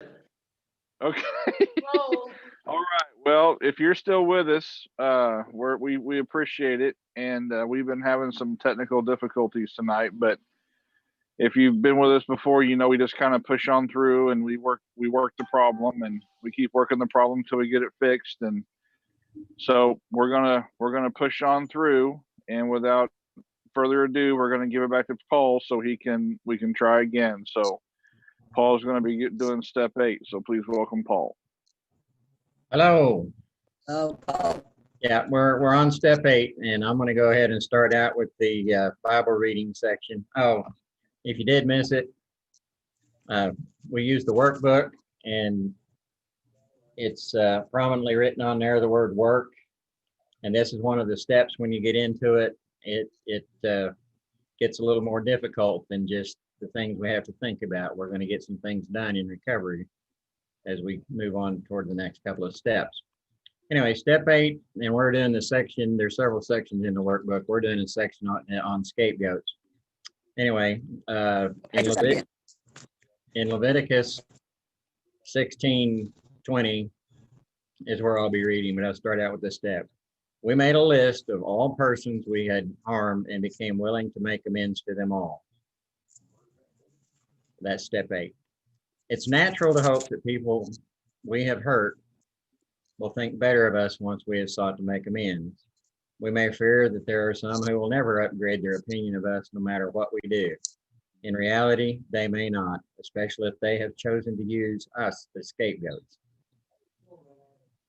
Okay. Roll. All right. Well, if you're still with us, we appreciate it, and we've been having some technical difficulties tonight. But if you've been with us before, you know we just kind of push on through, and we work the problem, and we keep working the problem until we get it fixed. And so we're gonna push on through, and without further ado, we're gonna give it back to Paul so we can try again. So Paul's gonna be doing step 8. So please welcome Paul. Hello. Oh, Paul. Yeah, we're on step 8, and I'm going to go ahead and start out with the Bible reading section. Oh, if you did miss it, we use the workbook, and it's prominently written on there the word work. And this is one of the steps when you get into it. It gets a little more difficult than just the things we have to think about. We're going to get some things done in recovery as we move on toward the next couple of steps. Anyway, step 8, and we're doing the section. There's several sections in the workbook. We're doing a section on scapegoats. Anyway, in Leviticus 16:20 is where I'll be reading, but I'll start out with this step. We made a list of all persons we had harmed and became willing to make amends to them all. That's step 8. It's natural to hope that people we have hurt will think better of us once we have sought to make amends. We may fear that there are some who will never upgrade their opinion of us no matter what we do. In reality, they may not, especially if they have chosen to use us as scapegoats.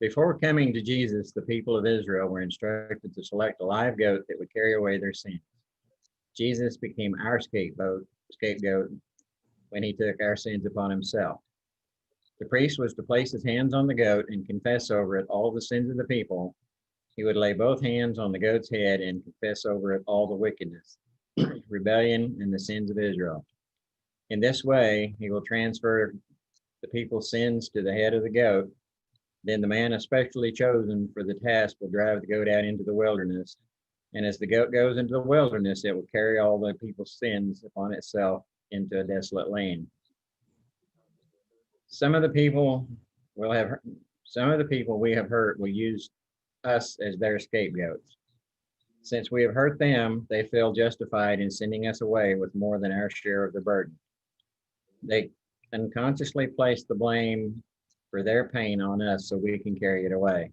Before coming to Jesus, the people of Israel were instructed to select a live goat that would carry away their sins. Jesus became our scapegoat when he took our sins upon himself. The priest was to place his hands on the goat and confess over it all the sins of the people. He would lay both hands on the goat's head and confess over it all the wickedness, rebellion, and the sins of Israel. In this way, he will transfer the people's sins to the head of the goat. Then the man especially chosen for the task will drive the goat out into the wilderness. And as the goat goes into the wilderness, it will carry all the people's sins upon itself into a desolate land. Some of the people we have hurt will use us as their scapegoats. Since we have hurt them, they feel justified in sending us away with more than our share of the burden. They unconsciously place the blame for their pain on us so we can carry it away.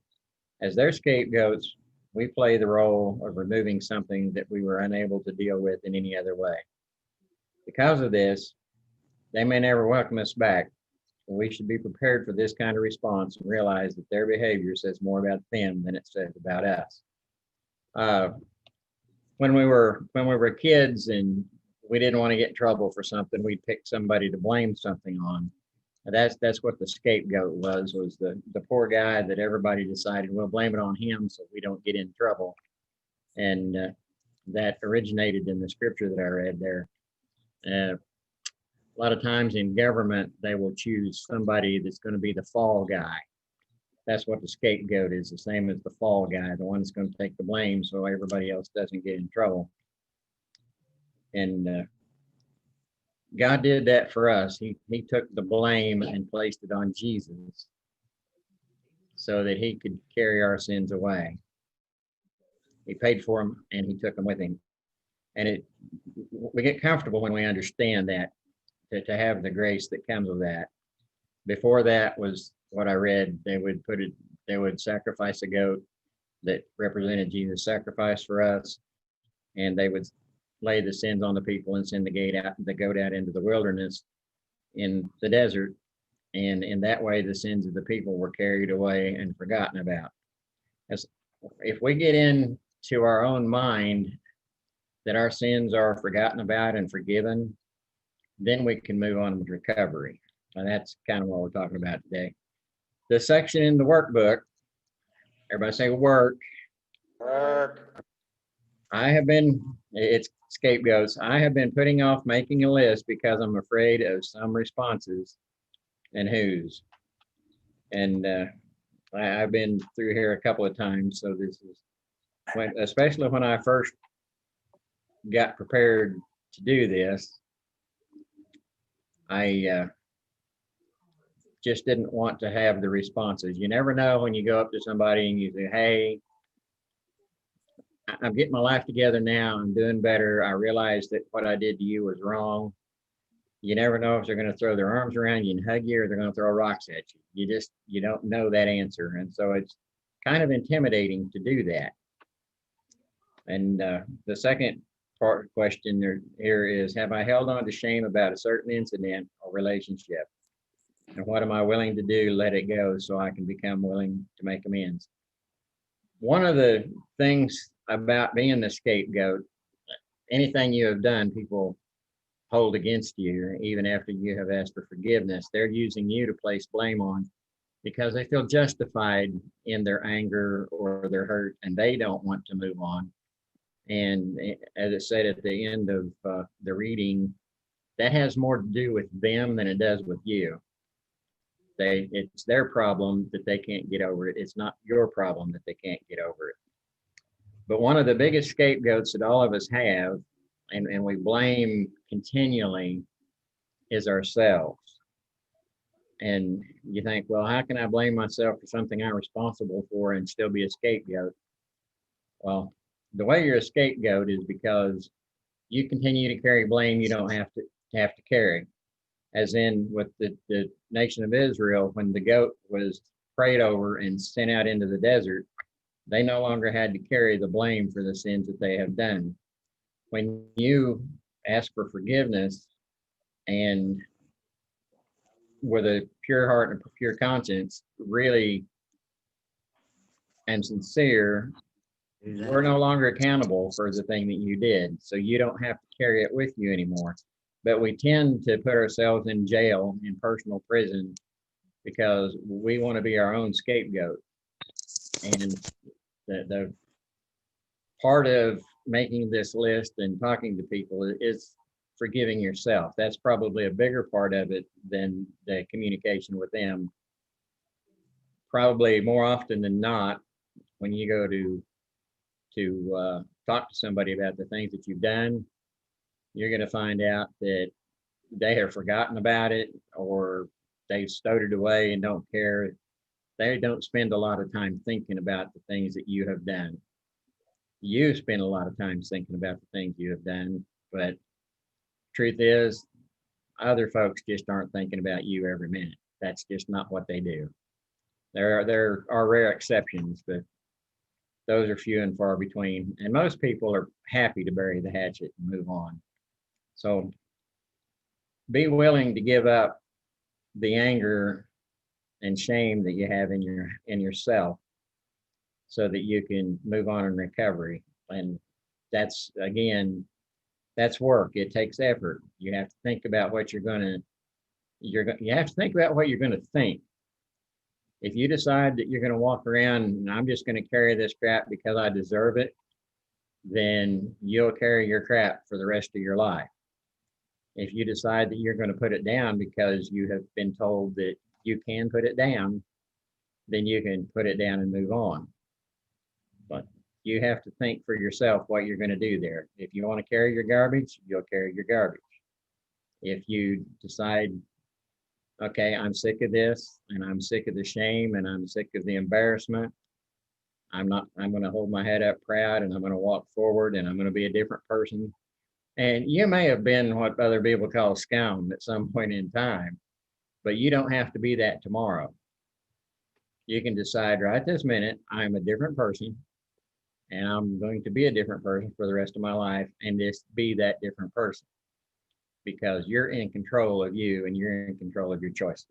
As their scapegoats, we play the role of removing something that we were unable to deal with in any other way. Because of this, they may never welcome us back. We should be prepared for this kind of response and realize that their behavior says more about them than it says about us. When we were kids and we didn't want to get in trouble for something, we'd pick somebody to blame something on. That's what the scapegoat was the poor guy that everybody decided we'll blame it on him so we don't get in trouble. And that originated in the scripture that I read there. A lot of times in government, they will choose somebody that's going to be the fall guy. That's what the scapegoat is, the same as the fall guy, the one that's going to take the blame so everybody else doesn't get in trouble. And God did that for us. He took the blame and placed it on Jesus so that he could carry our sins away. He paid for them and he took them with him. And we get comfortable when we understand that, to have the grace that comes with that. Before that was what I read, they would sacrifice a goat that represented Jesus' sacrifice for us, and they would lay the sins on the people and send the goat out into the wilderness in the desert. And in that way, the sins of the people were carried away and forgotten about. If we get into our own mind that our sins are forgotten about and forgiven, then we can move on with recovery. And that's kind of what we're talking about today. The section in the workbook, everybody say work. Work. It's scapegoats. I have been putting off making a list because I'm afraid of some responses and whose. And I've been through here a couple of times, so this is especially when I first got prepared to do this. I just didn't want to have the responses. You never know when you go up to somebody and you say, hey, I'm getting my life together now. I'm doing better. I realize that what I did to you was wrong. You never know if they're going to throw their arms around you and hug you or they're going to throw rocks at you. You don't know that answer. And so it's kind of intimidating to do that. And the second part question here is, have I held on to shame about a certain incident or relationship? And what am I willing to do to let it go so I can become willing to make amends? One of the things about being the scapegoat, anything you have done, people hold against you, even after you have asked for forgiveness. They're using you to place blame on because they feel justified in their anger or their hurt, and they don't want to move on. And as it said at the end of the reading, that has more to do with them than it does with you. It's their problem that they can't get over it. It's not your problem that they can't get over it. But one of the biggest scapegoats that all of us have, and we blame continually, is ourselves. And you think, well, how can I blame myself for something I'm responsible for and still be a scapegoat? Well, the way you're a scapegoat is because you continue to carry blame you don't have to carry. As in with the nation of Israel, when the goat was prayed over and sent out into the desert, they no longer had to carry the blame for the sins that they have done. When you ask for forgiveness and with a pure heart and a pure conscience, really and sincere, we're no longer accountable for the thing that you did. So you don't have to carry it with you anymore. But we tend to put ourselves in jail, in personal prison, because we want to be our own scapegoat. And the part of making this list and talking to people is forgiving yourself. That's probably a bigger part of it than the communication with them. Probably more often than not, when you go to talk to somebody about the things that you've done, you're going to find out that they have forgotten about it, or they've stowed it away and don't care. They don't spend a lot of time thinking about the things that you have done. You spend a lot of time thinking about the things you have done, but truth is, other folks just aren't thinking about you every minute. That's just not what they do. There are rare exceptions, but those are few and far between. And most people are happy to bury the hatchet and move on. So be willing to give up the anger and shame that you have in yourself so that you can move on in recovery. And that's, again, that's work. It takes effort. You have to think about what you have to think about what you're going to think. If you decide that you're going to walk around and I'm just going to carry this crap because I deserve it, then you'll carry your crap for the rest of your life. If you decide that you're going to put it down because you have been told that you can put it down, then you can put it down and move on. But you have to think for yourself what you're going to do there. If you want to carry your garbage, you'll carry your garbage. If you decide, okay, I'm sick of this and I'm sick of the shame and I'm sick of the embarrassment, I'm going to hold my head up proud and I'm going to walk forward and I'm going to be a different person. And you may have been what other people call scum at some point in time, but you don't have to be that tomorrow. You can decide right this minute, I'm a different person and I'm going to be a different person for the rest of my life and just be that different person, because you're in control of you and you're in control of your choices.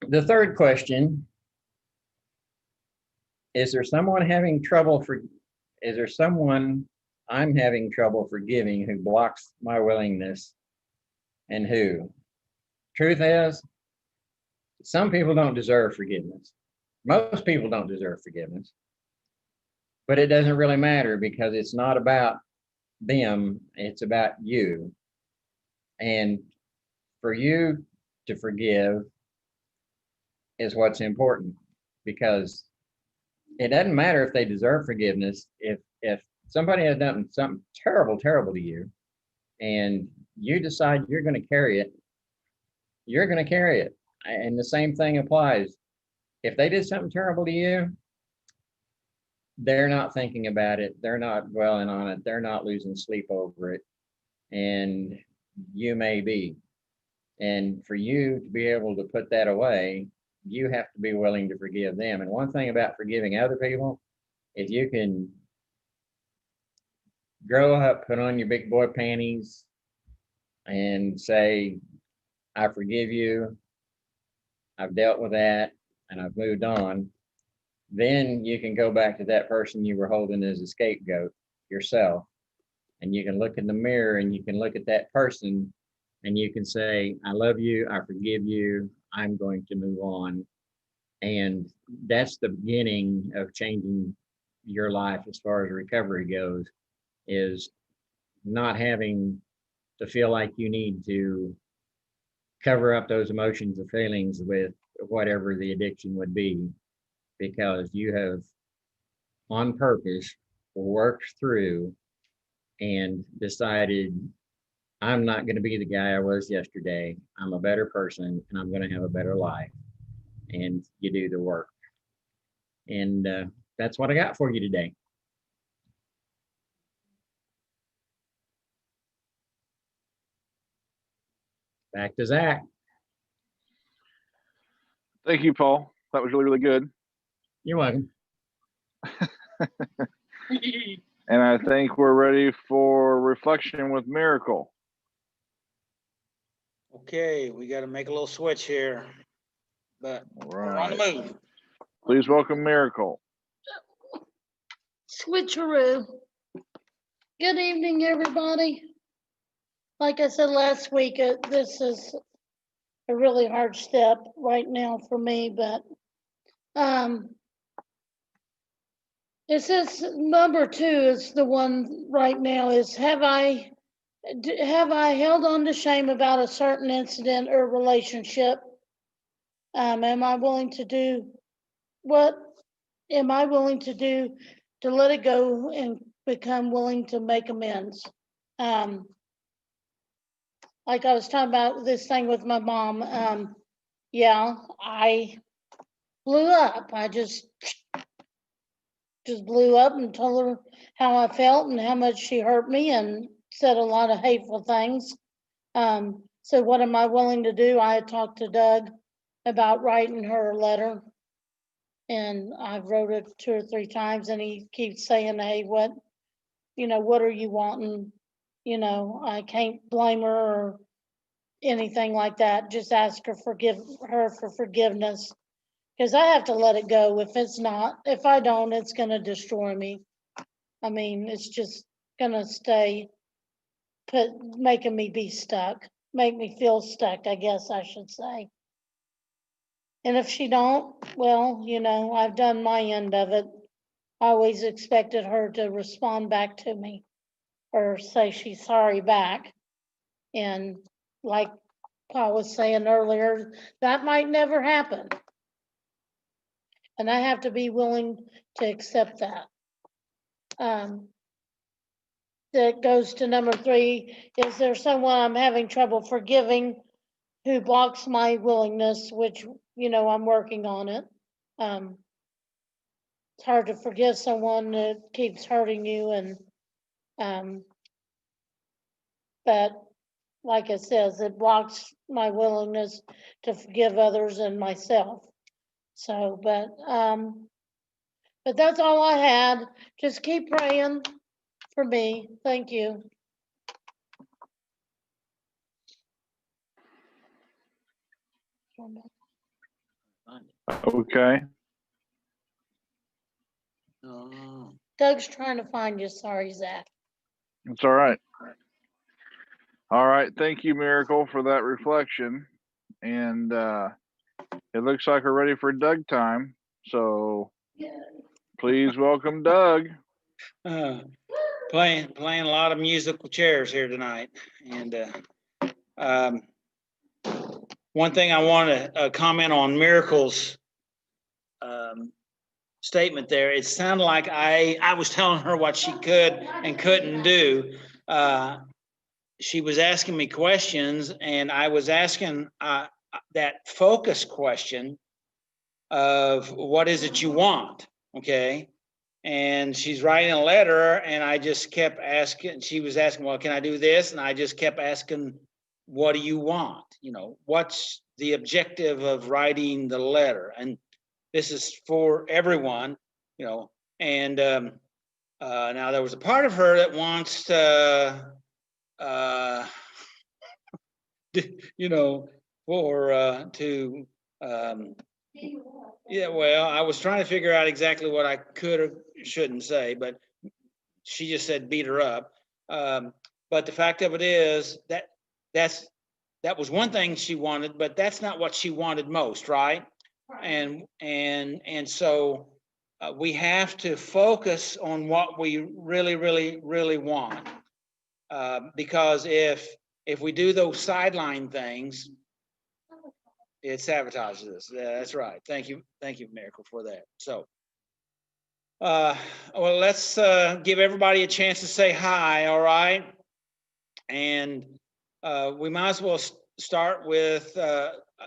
The third question, is there someone I'm having trouble forgiving who blocks my willingness, and who? Truth is, some people don't deserve forgiveness. Most people don't deserve forgiveness. But it doesn't really matter because it's not about them, it's about you. And for you to forgive is what's important, because it doesn't matter if they deserve forgiveness. If somebody has done something terrible to you and you decide you're going to carry it, you're going to carry it. And the same thing applies. If they did something terrible to you, they're not thinking about it. They're not dwelling on it. They're not losing sleep over it. And you may be. And for you to be able to put that away, you have to be willing to forgive them. And one thing about forgiving other people, if you can grow up, put on your big boy panties, and say, I forgive you, I've dealt with that, and I've moved on, then you can go back to that person you were holding as a scapegoat yourself. And you can look in the mirror and you can look at that person and you can say, I love you, I forgive you, I'm going to move on. And that's the beginning of changing your life as far as recovery goes, is not having to feel like you need to cover up those emotions or feelings with whatever the addiction would be, because you have on purpose worked through and decided, I'm not going to be the guy I was yesterday. I'm a better person and I'm going to have a better life. And you do the work. And that's what I got for you today. Back to Zach. Thank you, Paul. That was really, really good. You're welcome. And I think we're ready for reflection with Miracle. Okay, we got to make a little switch here, but we're on the move. Please welcome Miracle. Switcheroo. Good evening, everybody. Like I said last week, this is a really hard step right now for me, but it says number 2 is the one right now, is have I held on to shame about a certain incident or relationship? Am I willing to do to let it go and become willing to make amends? Like I was talking about this thing with my mom. Yeah, I blew up. I just blew up and told her how I felt and how much she hurt me and said a lot of hateful things. So what am I willing to do? I had talked to Doug about writing her a letter, and I've wrote it 2 or 3 times, and he keeps saying, hey, what are you wanting? I can't blame her or anything like that. Just ask her for forgiveness, because I have to let it go. If I don't, it's going to destroy me. I mean, it's just going to stay making me be stuck, make me feel stuck, I guess I should say. And if she don't, well, I've done my end of it. I always expected her to respond back to me or say she's sorry back. And like Paul was saying earlier, that might never happen. And I have to be willing to accept that. That goes to number 3. Is there someone I'm having trouble forgiving who blocks my willingness, which, I'm working on it. It's hard to forgive someone that keeps hurting you, and but like it says, it blocks my willingness to forgive others and myself. So, but that's all I had. Just keep praying for me. Thank you. Okay. Doug's trying to find you. Sorry, Zach. It's all right. All right. Thank you, Miracle, for that reflection. And it looks like we're ready for Doug time. So please welcome Doug. Playing a lot of musical chairs here tonight. And one thing I want to comment on Miracle's statement there. It sounded like I was telling her what she could and couldn't do. She was asking me questions, and I was asking that focus question of what is it you want, okay? And she's writing a letter, and I just kept asking, she was asking, well, can I do this? And I just kept asking, what do you want? You know, what's the objective of writing the letter? And this is for everyone, you know, and now there was a part of her that wants to, you know, for to, yeah, well, I was trying to figure out exactly what I could or shouldn't say, but she just said beat her up. But the fact of it is that that was one thing she wanted, but that's not what she wanted most, right? And so we have to focus on what we really want, because if we do those sideline things, it sabotages us. Yeah, that's right. Thank you, Miracle, for that. So, well, let's give everybody a chance to say hi. All right, and we might as well start with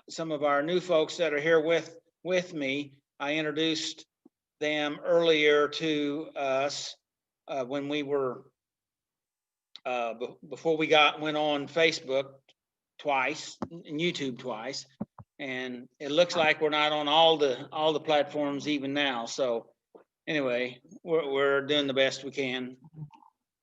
some of our new folks that are here with me. I introduced them earlier to us when we were before we went on Facebook twice and YouTube twice, and it looks like we're not on all the platforms even now. So anyway, we're doing the best we can.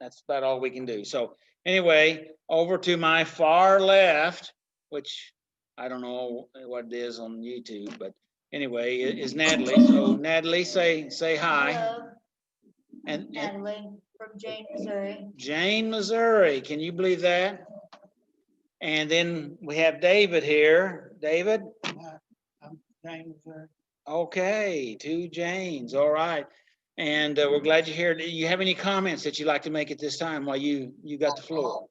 That's about all we can do. So anyway, over to my far left, which I don't know what it is on YouTube, but anyway, is Natalie. So Natalie, say hi. Hello, And Natalie from Jane, Missouri. Jane, Missouri. Can you believe that? And then we have David here. David? I'm Jane, Missouri. Okay, two Janes. All right. And we're glad you're here. Do you have any comments that you'd like to make at this time while you got the floor?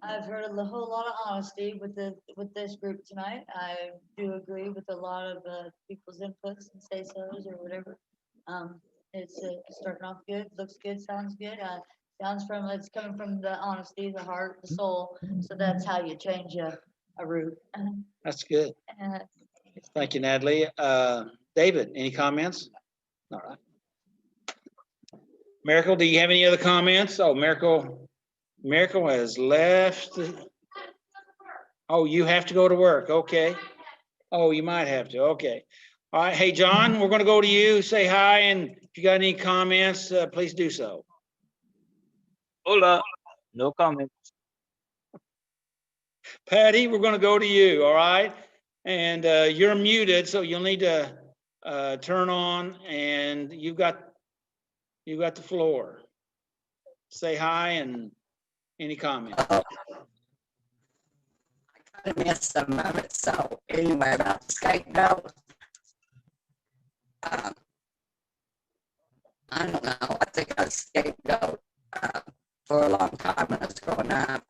I've heard a whole lot of honesty with this group tonight. I do agree with a lot of people's inputs and say-sos or whatever. It's starting off good, looks good, sounds good. It's coming from the honesty, the heart, the soul. So that's how you change a route. That's good. Thank you, Natalie. David, any comments? All right. Miracle, do you have any other comments? Oh, Miracle has left. Oh, you have to go to work. Okay. Oh, you might have to. Okay. All right. Hey, John, we're going to go to you. Say hi. And if you got any comments, please do so. Hola, no comment. Patty, we're going to go to you. All right. And you're muted, so you'll need to turn on, and you got the floor. Say hi and any comments. I missed some of it, so anyway, about the scapegoat. I don't know, I think I was scapegoat for a long time when I was growing up.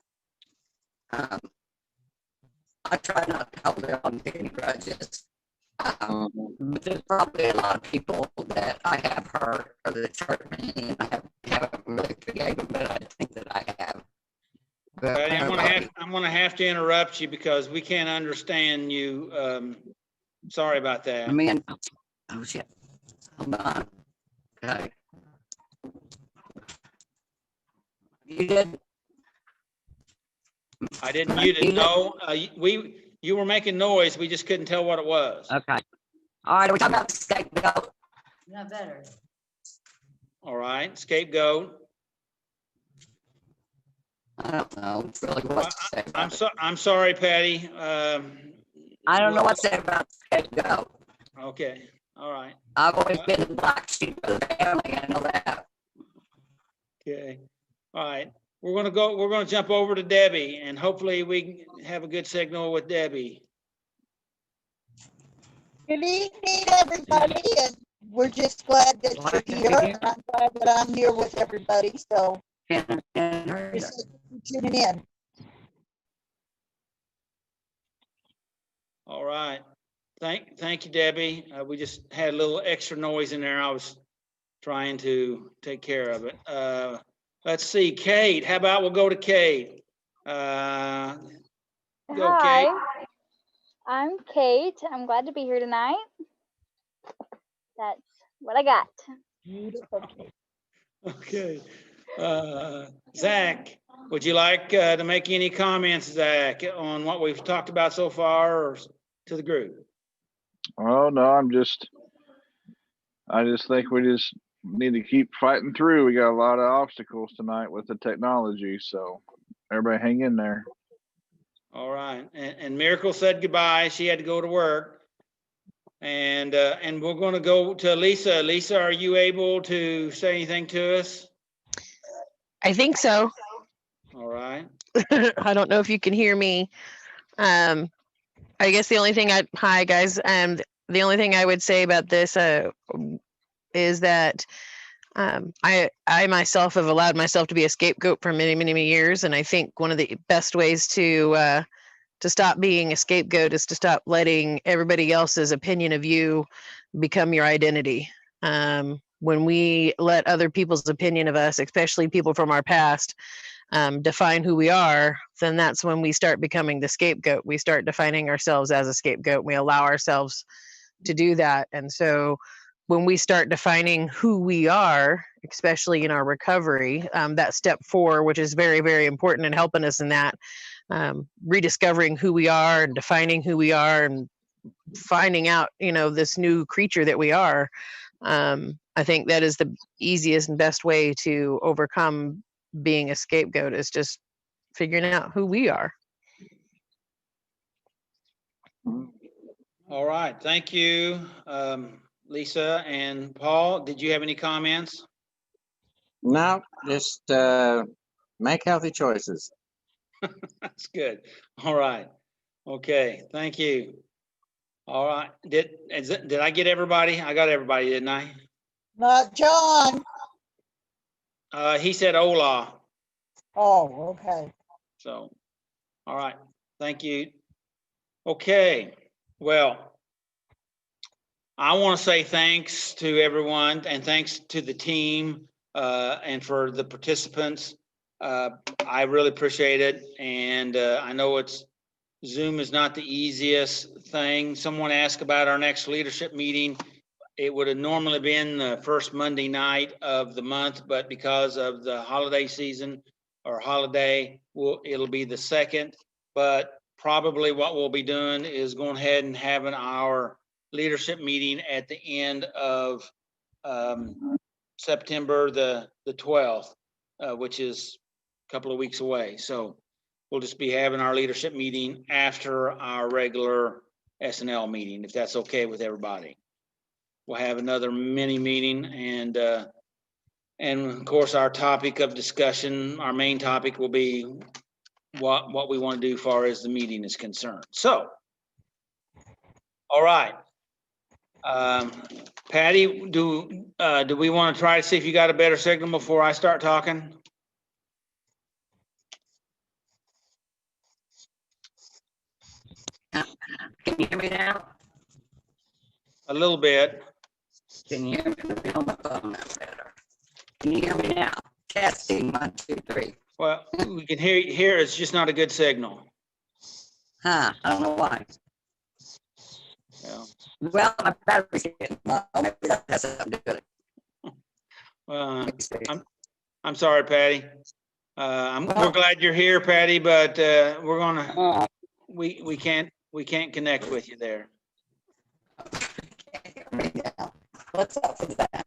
I try not to hold on to any grudges. But there's probably a lot of people that I have hurt or that hurt me, and I haven't really forgiven, but I think that I have. Patty, I'm gonna have to interrupt you because we can't understand you. Sorry about that. I mean, oh shit, hold on. Okay. You did? I didn't mute it. No, you were making noise. We just couldn't tell what it was. Okay. All right, we're talking about the scapegoat. Not better. All right, scapegoat. I don't know really what to say about it. I'm sorry, Patty. I don't know what to say about the scapegoat. Okay, all right. I've always been the black sheep of the family, I know that. Okay, all right. We're gonna jump over to Debbie, and hopefully we can have a good signal with Debbie. Good evening, everybody, and we're just glad that you're here. And I'm glad that I'm here with everybody, so just tuning in. All right. Thank you, Debbie. We just had a little extra noise in there. I was trying to take care of it. Let's see, Kate. How about we'll go to Kate? Go, Hi. Kate. I'm Kate. I'm glad to be here tonight. That's what I got. Okay. Zach, would you like to make any comments, Zach, on what we've talked about so far or to the group? Oh no, I just think we just need to keep fighting through. We got a lot of obstacles tonight with the technology, so everybody hang in there. All right. And Miracle said goodbye. She had to go to work. And we're going to go to Lisa. Lisa, are you able to say anything to us? I think so. All right. I don't know if you can hear me. I guess the only thing hi guys. The only thing I would say about this is that I myself have allowed myself to be a scapegoat for many, many, many years, and I think one of the best ways to stop being a scapegoat is to stop letting everybody else's opinion of you become your identity. When we let other people's opinion of us, especially people from our past, define who we are, then that's when we start becoming the scapegoat. We start defining ourselves as a scapegoat. We allow ourselves to do that. And so when we start defining who we are, especially in our recovery, that step 4, which is very, very important in helping us in that, rediscovering who we are and defining who we are and finding out, this new creature that we are. I think that is the easiest and best way to overcome being a scapegoat, is just figuring out who we are. All right. Thank you, Lisa and Paul. Did you have any comments? No, just make healthy choices. That's good. All right. Okay. Thank you. All right. Did I get everybody? I got everybody, didn't I? Not John. He said hola. Oh, okay. So, all right. Thank you. Okay. Well, I want to say thanks to everyone and thanks to the team and for the participants. I really appreciate it. And I know Zoom is not the easiest thing. Someone asked about our next leadership meeting. It would have normally been the first Monday night of the month, but because of the holiday season or holiday, it'll be the second. But probably what we'll be doing is going ahead and having our leadership meeting at the end of September the 12th, which is a couple of weeks away. So we'll just be having our leadership meeting after our regular SNL meeting, if that's okay with everybody. We'll have another mini meeting, and of course our topic of discussion, our main topic will be what we want to do as far as the meeting is concerned. So, all right. Patty, do we want to try to see if you got a better signal before I start talking? Can you hear me now? A little bit. Can you hear me on my phone? That's better. Can you hear me now? Testing 1, 2, 3. Well, we can hear you here. It's just not a good signal. Huh? I don't know why. Yeah. Well, my battery's getting low. Maybe that has something to do with it. I'm sorry, Patty. We're glad you're here, Patty, but we're gonna we can't connect with you there. Can't hear me now. What's up with that?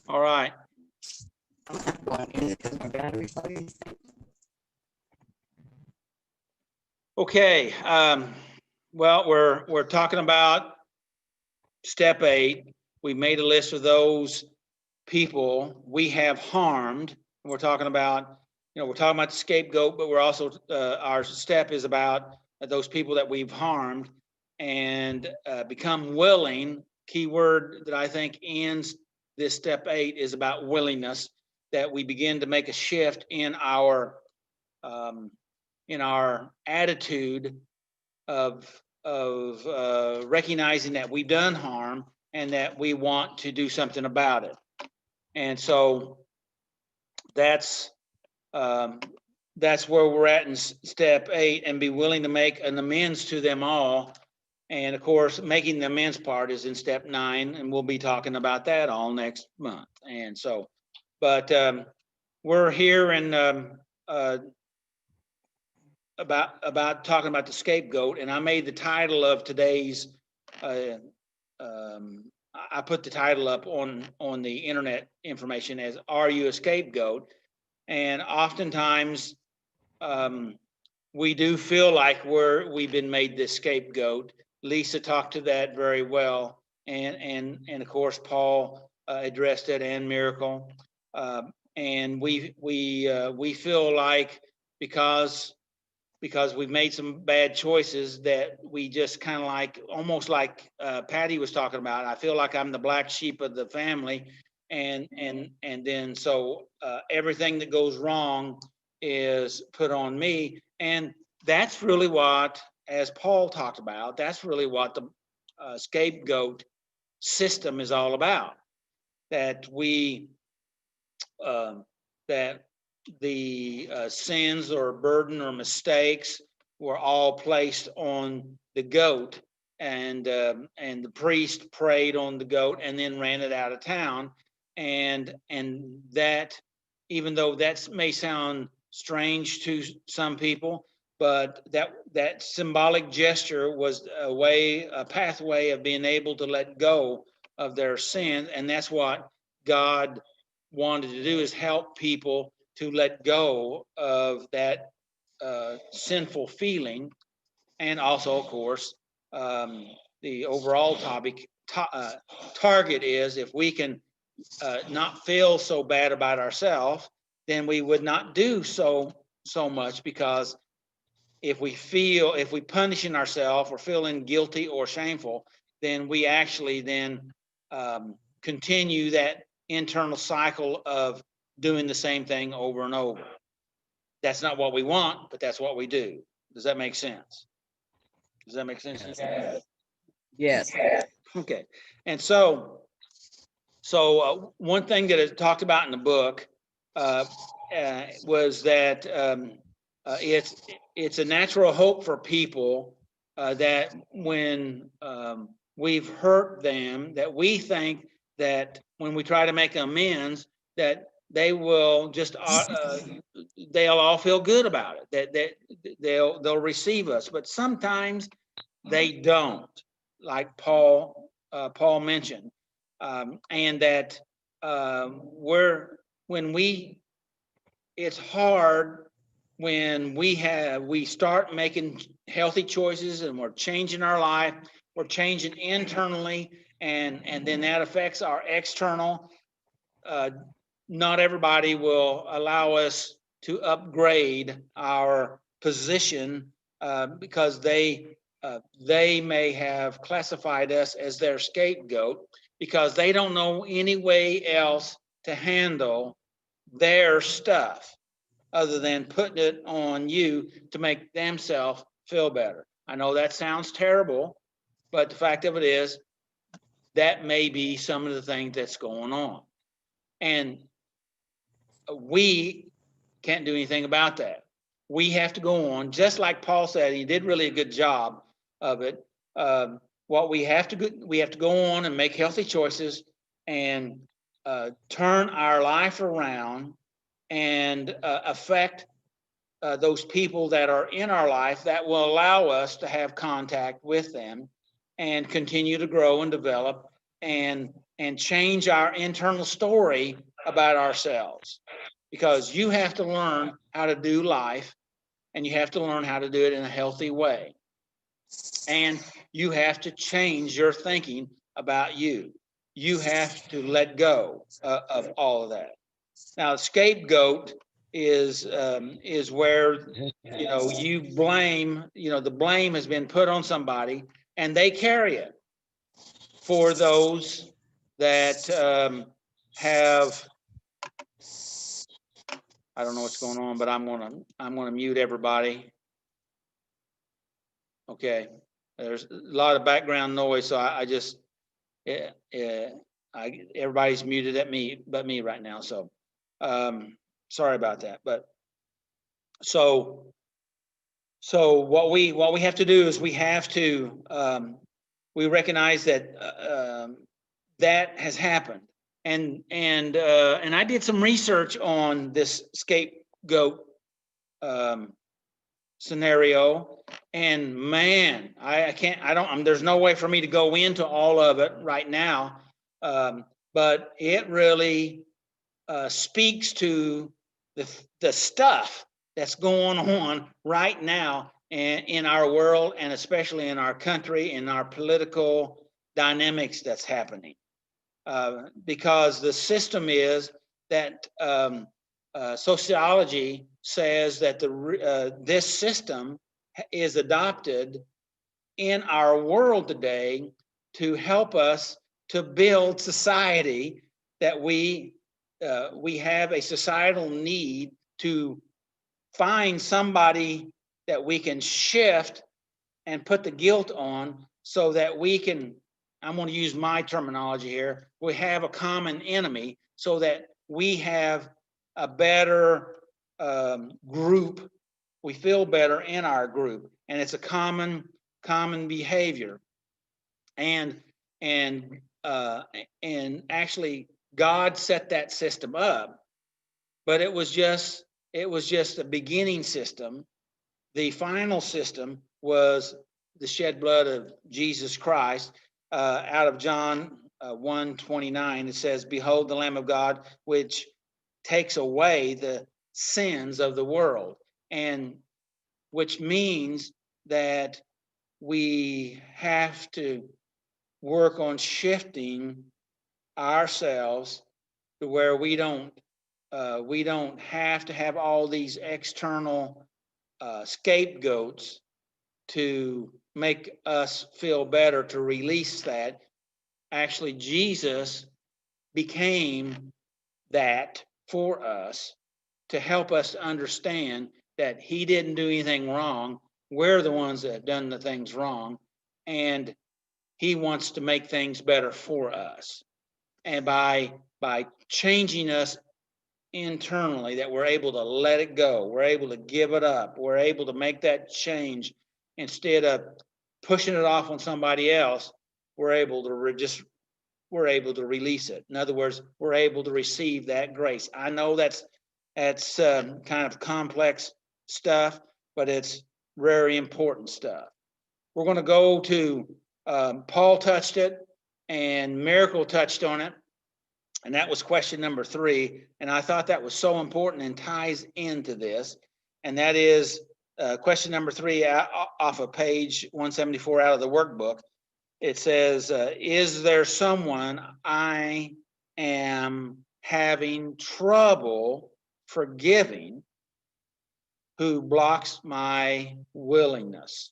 All right. I'm not going in because my battery's low. Okay. Well, we're talking about step 8. We made a list of those people we have harmed. We're talking about, we're talking about the scapegoat, but we're also our step is about those people that we've harmed and become willing. Key word that I think ends this step 8 is about willingness, that we begin to make a shift in our attitude of recognizing that we've done harm and that we want to do something about it. And so that's that's where we're at in step 8, and be willing to make an amends to them all. And of course, making the amends part is in step 9, and we'll be talking about that all next month. And so, but we're here and about talking about the scapegoat, and I made the title of today's. I put the title up on the internet information as "Are you a scapegoat?" And oftentimes, we do feel like we've been made this scapegoat. Lisa talked to that very well, and of course Paul addressed it, and Miracle, and we feel like because we've made some bad choices that we just kind of like, almost like Patty was talking about. I feel like I'm the black sheep of the family, and then so everything that goes wrong is put on me. And that's really what, as Paul talked about, that's really what the scapegoat system is all about. That we, that the sins or burden or mistakes were all placed on the goat, and the priest prayed on the goat and then ran it out of town. And that, even though that may sound strange to some people, but that symbolic gesture was a pathway of being able to let go of their sin. And that's what God wanted to do, is help people to let go of that sinful feeling. And also, of course, the overall target is, if we can not feel so bad about ourselves, then we would not do so much. Because if we punishing ourselves or feeling guilty or shameful, then we actually then continue that internal cycle of doing the same thing over and over. That's not what we want, but that's what we do. Does that make sense? Does that make sense? Yes. Okay. And so one thing that is talked about in the book was that it's a natural hope for people that when we've hurt them, that we think that when we try to make amends, that they will just they'll all feel good about it, that they'll receive us. But sometimes they don't, like Paul mentioned, and that it's hard when we start making healthy choices and we're changing our life, we're changing internally, and then that affects our external. Not everybody will allow us to upgrade our position because they may have classified us as their scapegoat, because they don't know any way else to handle their stuff other than putting it on you to make themselves feel better. I know that sounds terrible, but the fact of it is, that may be some of the things that's going on. And we can't do anything about that. We have to go on, just like Paul said. He did really a good job of it. What we have to go on and make healthy choices and turn our life around and affect those people that are in our life, that will allow us to have contact with them and continue to grow and develop and change our internal story about ourselves. Because you have to learn how to do life, and you have to learn how to do it in a healthy way. And you have to change your thinking about you. You have to let go of all of that. Now, the scapegoat is where you blame. The blame has been put on somebody, and they carry it. For those that have, I don't know what's going on, but I'm gonna mute everybody. Okay, there's a lot of background noise, so I just everybody's muted but me right now. So sorry about that. But So what we have to do is we have to we recognize that that has happened, and I did some research on this scapegoat scenario, and man, I can't, I don't, there's no way for me to go into all of it right now, but it really speaks to the stuff that's going on right now in our world, and especially in our country, in our political dynamics that's happening. Because the system is that sociology says that this system is adopted in our world today to help us to build society, that we have a societal need to find somebody that we can shift and put the guilt on, so that we can, I'm going to use my terminology here, we have a common enemy, so that we have a better group, we feel better in our group, and it's a common behavior. And actually God set that system up, but it was just a beginning system. The final system was the shed blood of Jesus Christ. Out of John 1:29, it says, "Behold the Lamb of God, which takes away the sins of the world," and which means that we have to work on shifting ourselves to where we don't have to have all these external scapegoats to make us feel better, to release that. Actually, Jesus became that for us, to help us to understand that he didn't do anything wrong. We're the ones that have done the things wrong, and he wants to make things better for us. And by changing us internally, that we're able to let it go, we're able to give it up, we're able to make that change instead of pushing it off on somebody else. We're able to release it. In other words, we're able to receive that grace. I know that's kind of complex stuff, but it's very important stuff. We're going to go to Paul touched it, and Miracle touched on it, and that was question number 3. And I thought that was so important and ties into this. And that is question number 3 off of page 174 out of the workbook. It says, is there someone I am having trouble forgiving who blocks my willingness?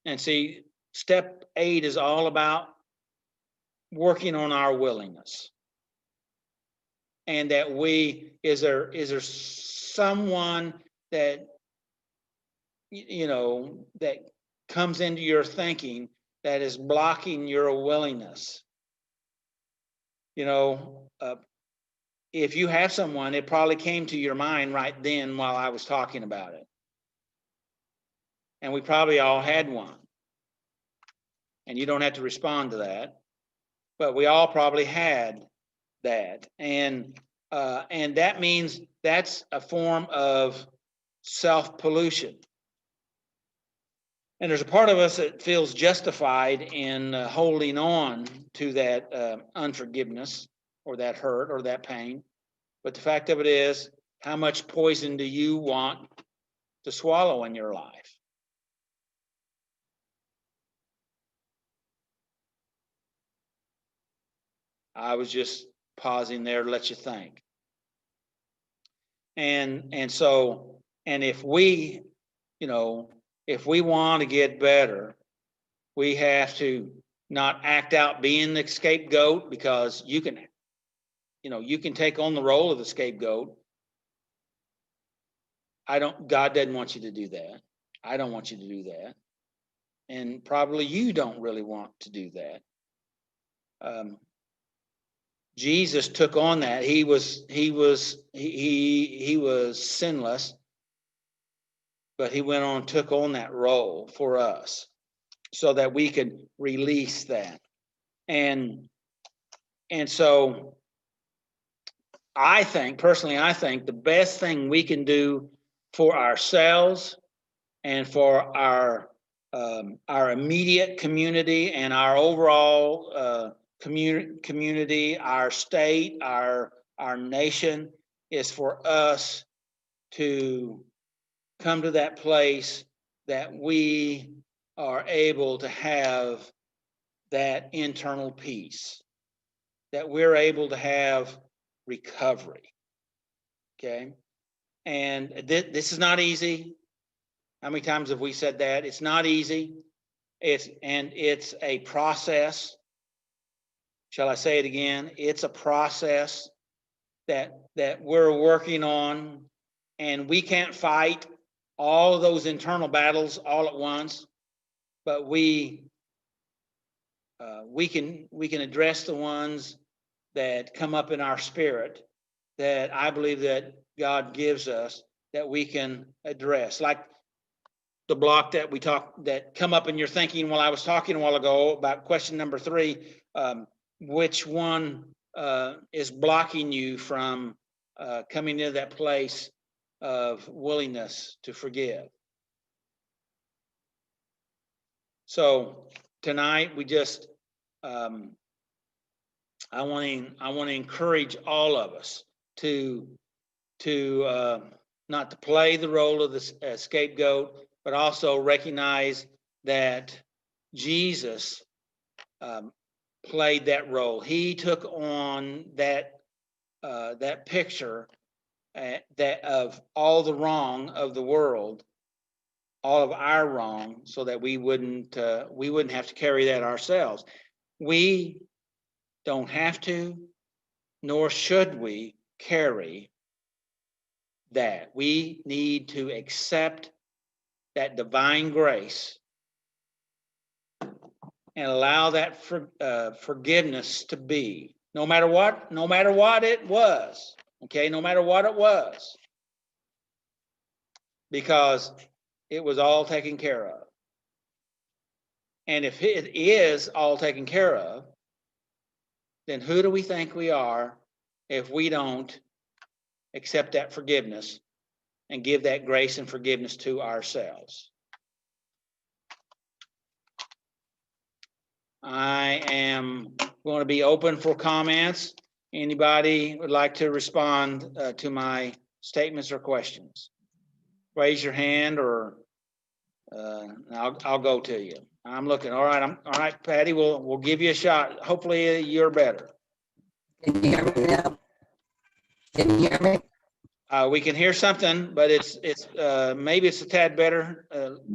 And see, step 8 is all about working on our willingness. And that is there someone that, that comes into your thinking that is blocking your willingness? If you have someone, it probably came to your mind right then while I was talking about it. And we probably all had one. And you don't have to respond to that, but we all probably had that. And that means that's a form of self-pollution. And there's a part of us that feels justified in holding on to that unforgiveness or that hurt or that pain. But the fact of it is, how much poison do you want to swallow in your life? I was just pausing there to let you think. And so, and if we want to get better, we have to not act out being the scapegoat, because you can take on the role of the scapegoat. God doesn't want you to do that. I don't want you to do that. And probably you don't really want to do that. Jesus took on that. He was sinless, but he went on and took on that role for us so that we could release that. And so I think, personally, I think the best thing we can do for ourselves and for our immediate community and our overall community, our state, our nation, is for us to come to that place that we are able to have that internal peace, that we're able to have recovery. Okay. And this is not easy. How many times have we said that? It's not easy. It's a process. Shall I say it again? It's a process that we're working on, and we can't fight all of those internal battles all at once, but we can address the ones that come up in our spirit that I believe that God gives us that we can address, like the block that come up in your thinking while I was talking a while ago about question number 3. Which one is blocking you from coming into that place of willingness to forgive? So tonight we just I want to encourage all of us to not to play the role of the scapegoat, but also recognize that Jesus played that role. He took on that picture that of all the wrong of the world, all of our wrong, so that we wouldn't have to carry that ourselves. We don't have to, nor should we carry that. We need to accept that divine grace and allow that forgiveness to be, no matter what it was. Okay, no matter what it was, because it was all taken care of. And if it is all taken care of, then who do we think we are if we don't accept that forgiveness and give that grace and forgiveness to ourselves? I am going to be open for comments. Anybody would like to respond to my statements or questions? Raise your hand, or I'll go to you. I'm looking. All right. All right, Patty. We'll give you a shot. Hopefully, you're better. Can you hear me now? Can you hear me? We can hear something, but it's maybe it's a tad better.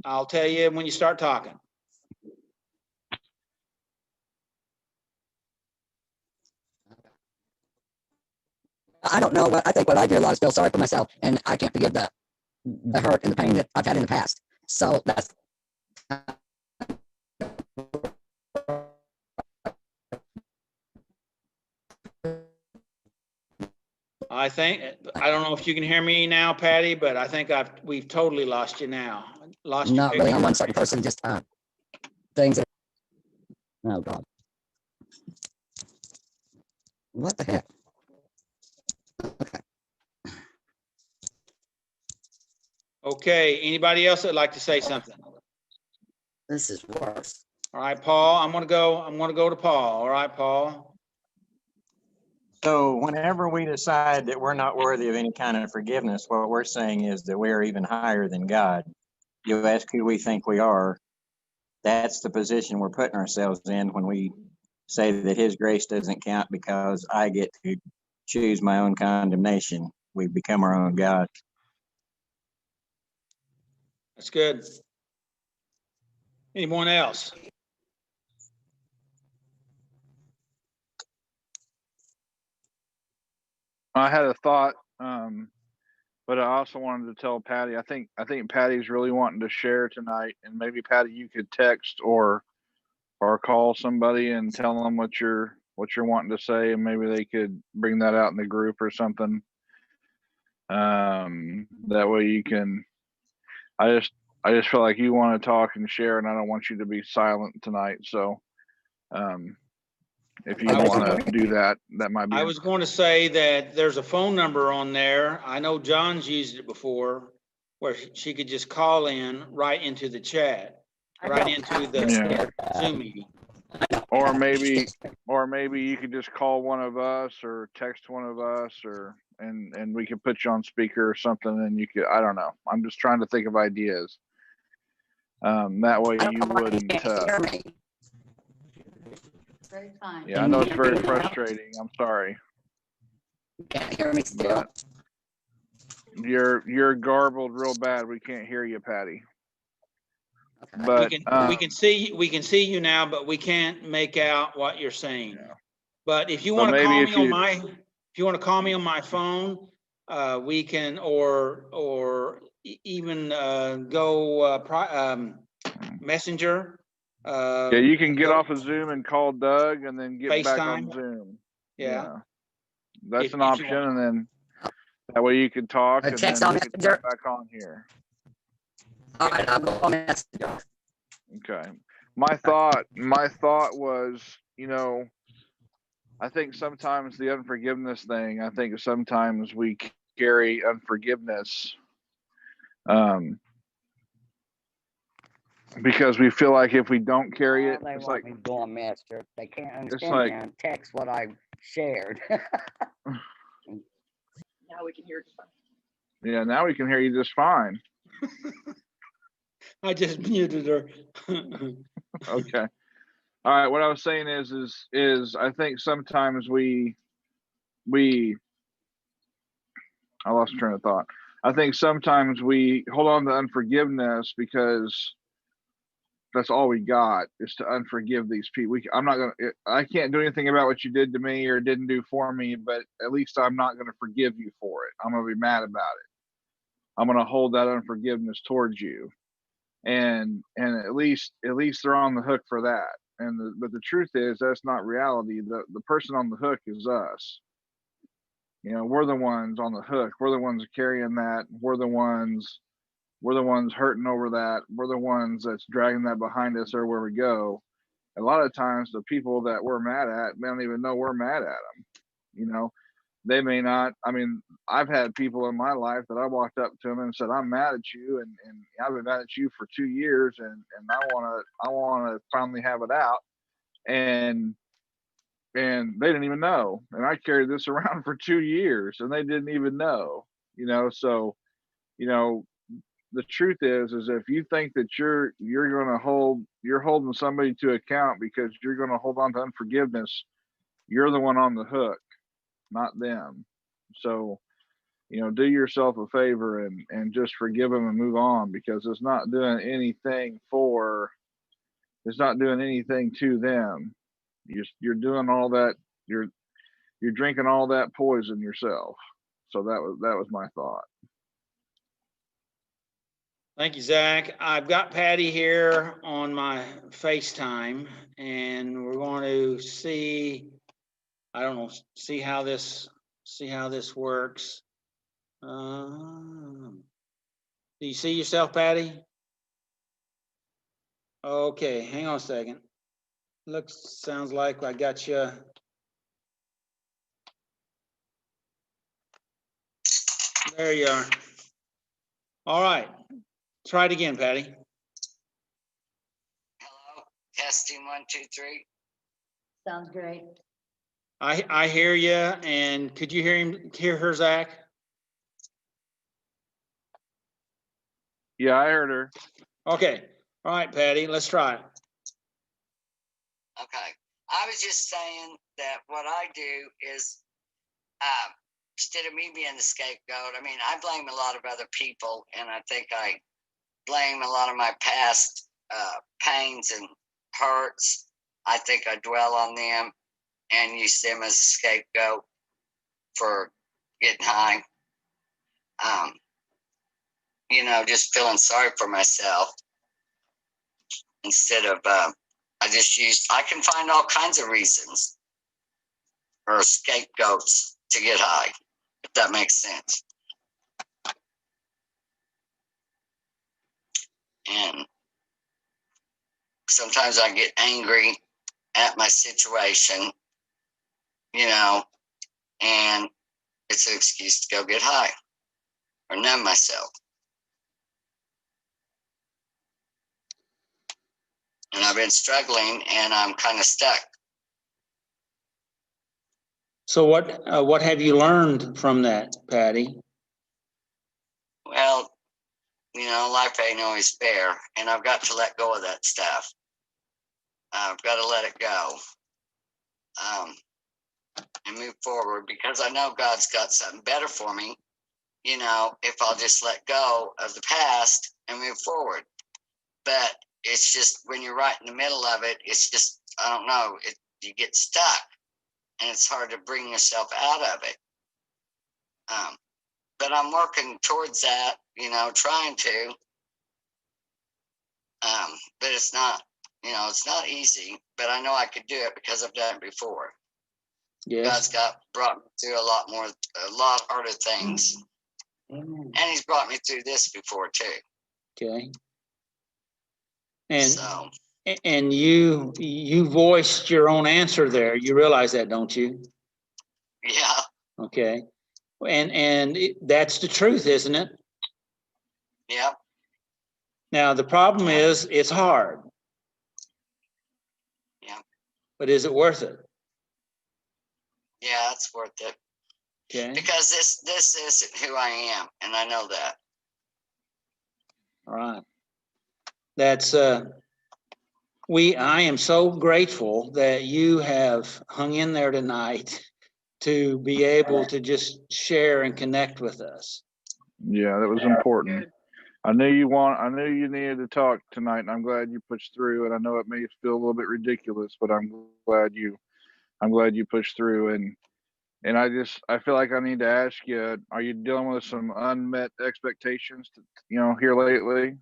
I'll tell you when you start talking. I don't know, but I think what I do a lot is feel sorry for myself, and I can't forgive the hurt and the pain that I've had in the past. So that's I don't know if you can hear me now, Patty, but I think we've totally lost you now. Lost not you. really on one certain person, just things that. Oh God. What the heck? Okay. Okay. Anybody else that'd like to say something? This is worse. All right, Paul. I'm gonna go to Paul. All right, Paul. So whenever we decide that we're not worthy of any kind of forgiveness, what we're saying is that we are even higher than God. You ask who we think we are. That's the position we're putting ourselves in when we say that his grace doesn't count because I get to choose my own condemnation. We become our own God. That's good. Anyone else? I had a thought, but I also wanted to tell Patty. I think Patty's really wanting to share tonight, and maybe Patty, you could text or call somebody and tell them what you're wanting to say, and maybe they could bring that out in the group or something. That way you can I just feel like you want to talk and share, and I don't want you to be silent tonight. So, if you I was want to do that, that might be. I was going to say that there's a phone number on there. I know John's used it before, where she could just call in right into the chat, right into the Zoom meeting. Or maybe you could just call one of us or text one of us, or and we could put you on speaker or something, and you could, I don't know. I'm just trying to think of ideas. That way you wouldn't. Very kind. Yeah, I know it's very frustrating. I'm sorry. Can't hear me still. You're garbled real bad. We can't hear you, Patty. But we can see you now, but we can't make out what you're saying. Yeah. But if you So want to call maybe me on my phone, we can, or even go Messenger. Yeah, you can get off of Zoom and call Doug, and then get back on FaceTime. Zoom. Yeah. That's an option, and then that way you can talk, and then on we can get back on here. All right, I'll go on Messenger. Okay. My thought was, I think sometimes the unforgiveness thing, I think sometimes we carry unforgiveness because we feel like if we don't carry it, They it's want like me to go on Messenger. They can't it's understand like me on text what I shared. Now we can hear just fine. yeah, now we can hear you just fine. I just muted her. Okay. All right. What I was saying is I think sometimes I lost train of thought. I think sometimes we hold on to unforgiveness because that's all we got is to unforgive these people. I can't do anything about what you did to me or didn't do for me, but at least I'm not going to forgive you for it. I'm going to be mad about it. I'm going to hold that unforgiveness towards you. And at least they're on the hook for that. But the truth is that's not reality. The person on the hook is us. We're the ones on the hook. We're the ones carrying that. We're the ones hurting over that. We're the ones that's dragging that behind us everywhere we go. A lot of times the people that we're mad at, they don't even know we're mad at them. They may not. I mean, I've had people in my life that I walked up to them and said, I'm mad at you, and I've been mad at you for 2 years, and I wanna finally have it out. And they didn't even know. And I carried this around for 2 years and they didn't even know. So the truth is if you think that you're holding somebody to account because you're going to hold on to unforgiveness, you're the one on the hook, not them. So do yourself a favor and just forgive them and move on, because it's not doing anything to them. You're doing all that. You're drinking all that poison yourself. So that was my thought. Thank you, Zach. I've got Patty here on my FaceTime, and we're going to see how this works. Do you see yourself, Patty? Okay, hang on a second. Sounds like I got you. There you are. All right. Try it again, Patty. Hello, testing 1, 2, 3. Sounds great. I hear you, and could you hear her, Zach? Yeah, I heard her. Okay. All right, Patty, let's try it. Okay. I was just saying that what I do is, instead of me being the scapegoat, I mean, I blame a lot of other people, and I think I blame a lot of my past pains and hurts. I think I dwell on them and use them as a scapegoat for getting high. Just feeling sorry for myself instead of, I can find all kinds of reasons or scapegoats to get high, if that makes sense. And sometimes I get angry at my situation, you know, and it's an excuse to go get high or numb myself. And I've been struggling and I'm kind of stuck. So what have you learned from that, Patty? Well, you know, life ain't always fair, and I've got to let go of that stuff. I've got to let it go and move forward, because I know God's got something better for me, you know, if I'll just let go of the past and move forward. But it's just when you're right in the middle of it, it's just, I don't know, you get stuck and it's hard to bring yourself out of it. But I'm working towards that, you know, trying to. But it's not, you know, it's not easy, but I know I could do it because I've done it before. Yes. God's brought me through a lot harder things. Amen. And he's brought me through this before too. Okay. And so, and you voiced your own answer there. You realize that, don't you? yeah. Okay. And that's the truth, isn't it? Yep. Now the problem is it's hard. Yeah. But is it worth it? Yeah, it's worth it. Okay. Because this isn't who I am, and I know that. All right. That's I am so grateful that you have hung in there tonight to be able to just share and connect with us. Yeah, that was important. I knew you needed to talk tonight, and I'm glad you pushed through. And I know it may feel a little bit ridiculous, but I'm glad you pushed through. And I feel like I need to ask you: are you dealing with some unmet expectations, here lately?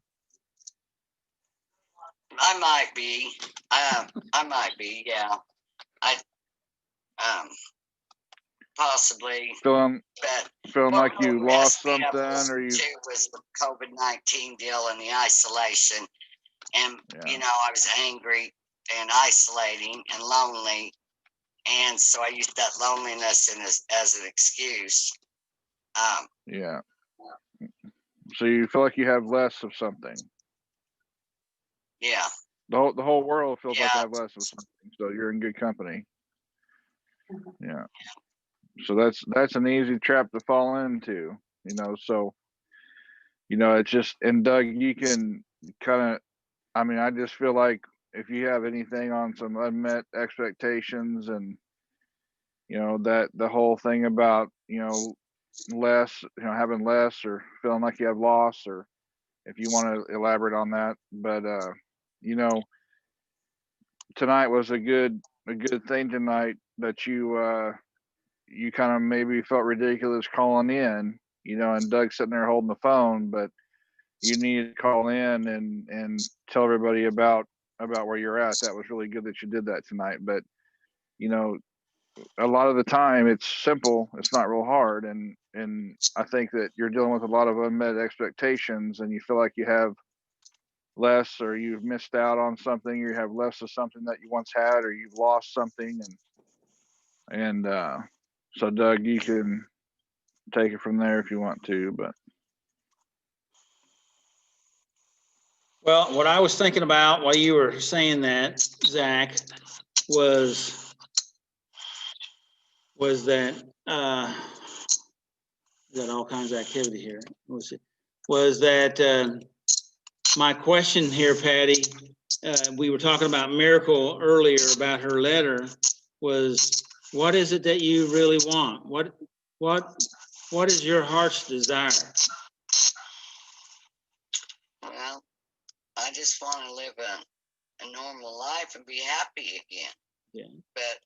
I might be. I might be. Yeah. I possibly. Feeling But like you what lost messed me something, up or you? too was the COVID-19 deal and the isolation, and you know, I was angry and isolating and lonely, and so I used that loneliness as an excuse. Yeah. So you feel like you have less of something. Yeah. The whole world feels like I have less of something. So you're in good company. Yeah. So that's an easy trap to fall into, so, it's just, and Doug, you can kind of, I just feel like if you have anything on some unmet expectations and, that the whole thing about, less, having less or feeling like you have loss, or if you want to elaborate on that, but, tonight was a good thing tonight that you kind of maybe felt ridiculous calling in, and Doug sitting there holding the phone, but you needed to call in and tell everybody about where you're at. That was really good that you did that tonight. But, a lot of the time it's simple. It's not real hard. And I think that you're dealing with a lot of unmet expectations, and you feel like you have less, or you've missed out on something, or you have less of something that you once had, or you've lost something. And so Doug, you can take it from there if you want to, but. Well, what I was thinking about while you were saying that, Zach, was that got all kinds of activity here. Was that my question here, Patty? We were talking about Miracle earlier about her letter. Was what is it that you really want? What is your heart's desire? Well, I just want to live a normal life and be happy again. Yeah. But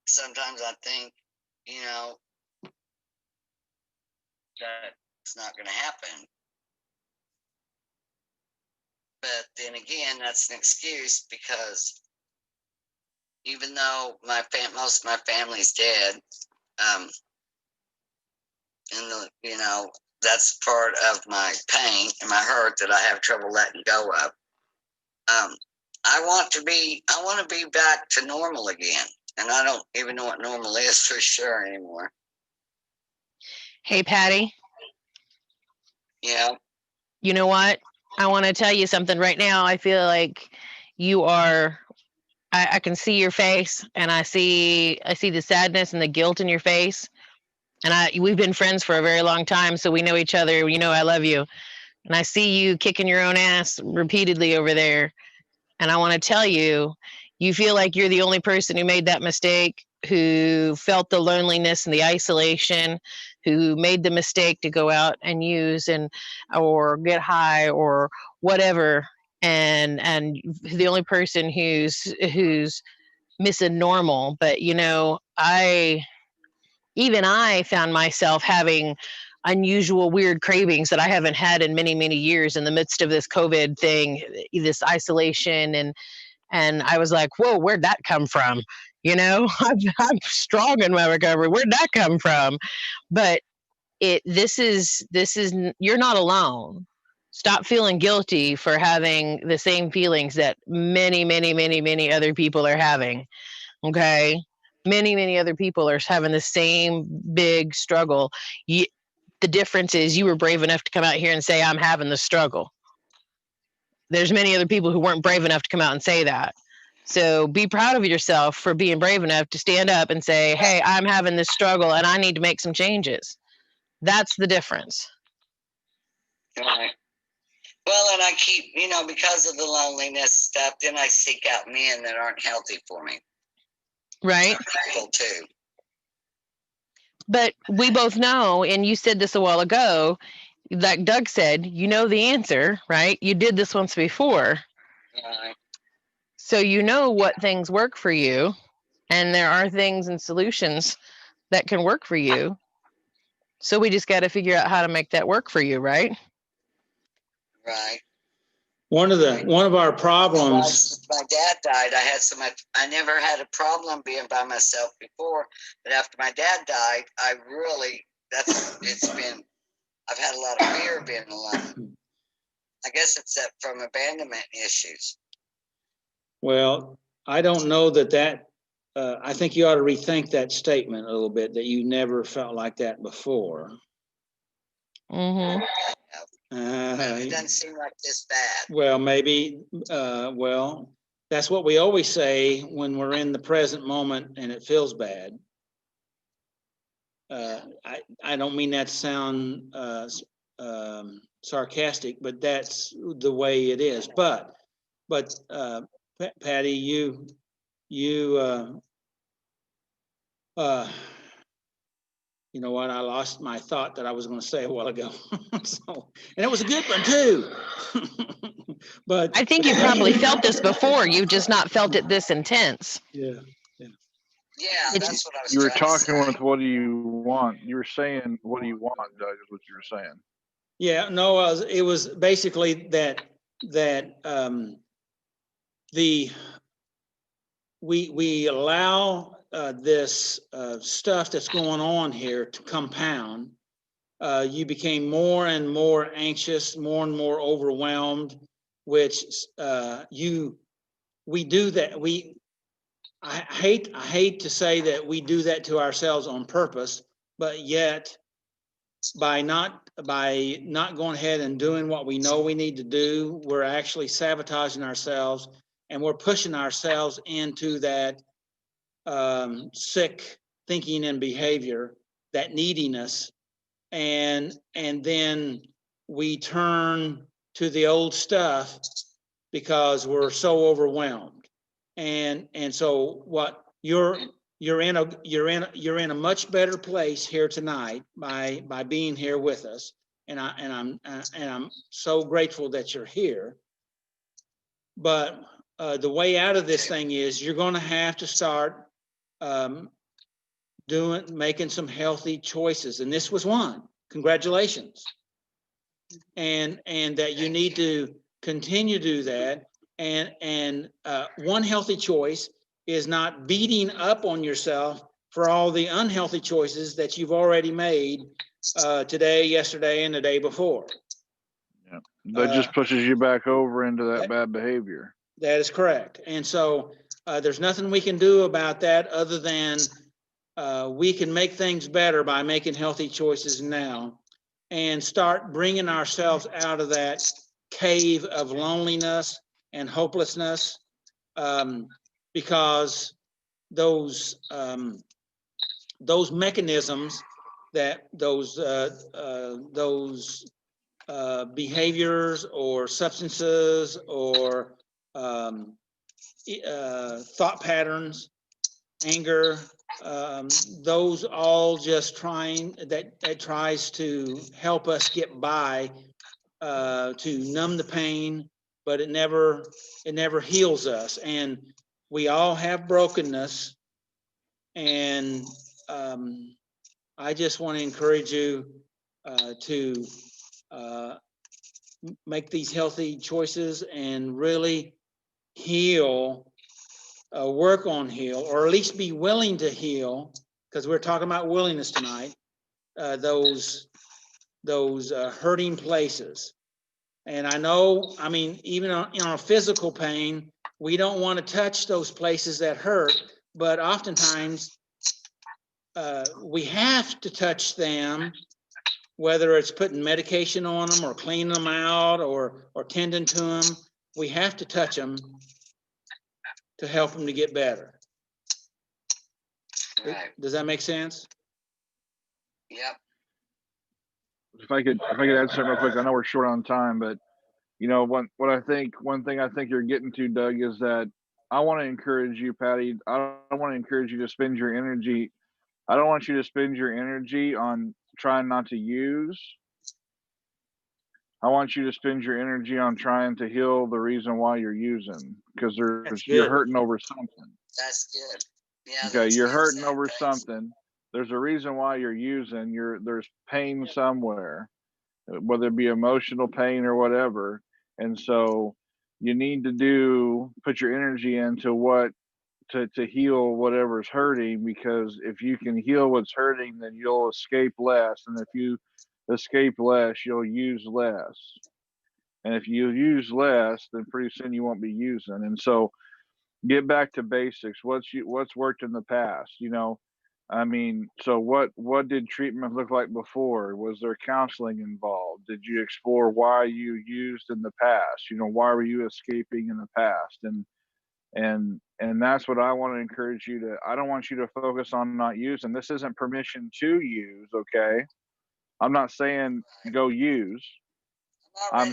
sometimes I think, that it's not going to happen. But then again, that's an excuse, because even though most of my family's dead, and that's part of my pain and my hurt that I have trouble letting go of. I want to be back to normal again. And I don't even know what normal is for sure anymore. Hey, Patty. Yeah. You know what? I want to tell you something right now. I feel like you are, I can see your face, and I see the sadness and the guilt in your face. And we've been friends for a very long time, so we know each other. You know, I love you. And I see you kicking your own ass repeatedly over there. And I want to tell you, you feel like you're the only person who made that mistake, who felt the loneliness and the isolation, who made the mistake to go out and use or get high or whatever. And the only person who's missing normal. But you know, I found myself having unusual weird cravings that I haven't had in many, many years in the midst of this COVID thing, this isolation. And I was like, whoa, where'd that come from? You know, I'm strong in my recovery. Where'd that come from? But this is, you're not alone. Stop feeling guilty for having the same feelings that many, many, many, many other people are having. Okay. Many, many other people are having the same big struggle. The difference is you were brave enough to come out here and say, I'm having the struggle. There's many other people who weren't brave enough to come out and say that. So be proud of yourself for being brave enough to stand up and say, hey, I'm having this struggle and I need to make some changes. That's the difference. Right. Well, and I keep, because of the loneliness stuff, then I seek out men that aren't healthy for me. Right. Too. But we both know, and you said this a while ago, like Doug said, you know the answer, right? You did this once before. Right. So you know what things work for you, and there are things and solutions that can work for you. So we just got to figure out how to make that work for you, right? Right. One of our problems. My dad died. I never had a problem being by myself before, but after my dad died, I've had a lot of fear of being alone. I guess it's from abandonment issues. Well, I don't know that I think you ought to rethink that statement a little bit, that you never felt like that before. Mm-hmm. It doesn't seem like this bad. Well, maybe, that's what we always say when we're in the present moment and it feels bad. I don't mean that to sound sarcastic, but that's the way it is. But Patty, you know what? I lost my thought that I was going to say a while ago. And it was a good one too. But I think you probably felt this before. You've just not felt it this intense. Yeah. Yeah, that's what I was. You were talking with what do you want? You were saying what do you want, Doug? Is what you were saying. Yeah, no, it was basically that we allow this stuff that's going on here to compound. You became more and more anxious, more and more overwhelmed, which we do that. I hate to say that we do that to ourselves on purpose, but yet by not going ahead and doing what we know we need to do, we're actually sabotaging ourselves, and we're pushing ourselves into that sick thinking and behavior, that neediness, and then we turn to the old stuff because we're so overwhelmed. And so what you're in a much better place here tonight by being here with us, and I'm so grateful that you're here. But the way out of this thing is you're going to have to start making some healthy choices, and this was one. Congratulations, and that you need to continue to do that. And one healthy choice is not beating up on yourself for all the unhealthy choices that you've already made today, yesterday, and the day before. Yeah. That just pushes you back over into that bad behavior. That is correct. And so there's nothing we can do about that other than we can make things better by making healthy choices now and start bringing ourselves out of that cave of loneliness and hopelessness, because those mechanisms, that those behaviors or substances or thought patterns, anger, those all just tries to help us get by, to numb the pain, but it never heals us. And we all have brokenness. And I just want to encourage you to make these healthy choices and really heal, work on heal, or at least be willing to heal, because we're talking about willingness tonight, those hurting places. And I know, I mean, even on a physical pain, we don't want to touch those places that hurt, but oftentimes we have to touch them, whether it's putting medication on them or cleaning them out or tending to them. We have to touch them to help them to get better. Right. Does that make sense? Yep. If I could add something real quick, I know we're short on time, but you know one thing I think you're getting to, Doug, is that I want to encourage you, Patty. I don't want to encourage you to spend your energy. I don't want you to spend your energy on trying not to use. I want you to spend your energy on trying to heal the reason why you're using, because you're hurting over something. That's good. Yeah. Okay, you're hurting over something. There's a reason why you're using. There's pain somewhere, whether it be emotional pain or whatever. And so you need to put your energy into what to heal whatever's hurting, because if you can heal what's hurting, then you'll escape less. And if you escape less, you'll use less. And if you use less, then pretty soon you won't be using. And so get back to basics. What's worked in the past? You know, I mean, so what did treatment look like before? Was there counseling involved? Did you explore why you used in the past? You know, why were you escaping in the past? And that's what I want to encourage you to. I don't want you to focus on not using. This isn't permission to use, okay? I'm not saying go use. I'm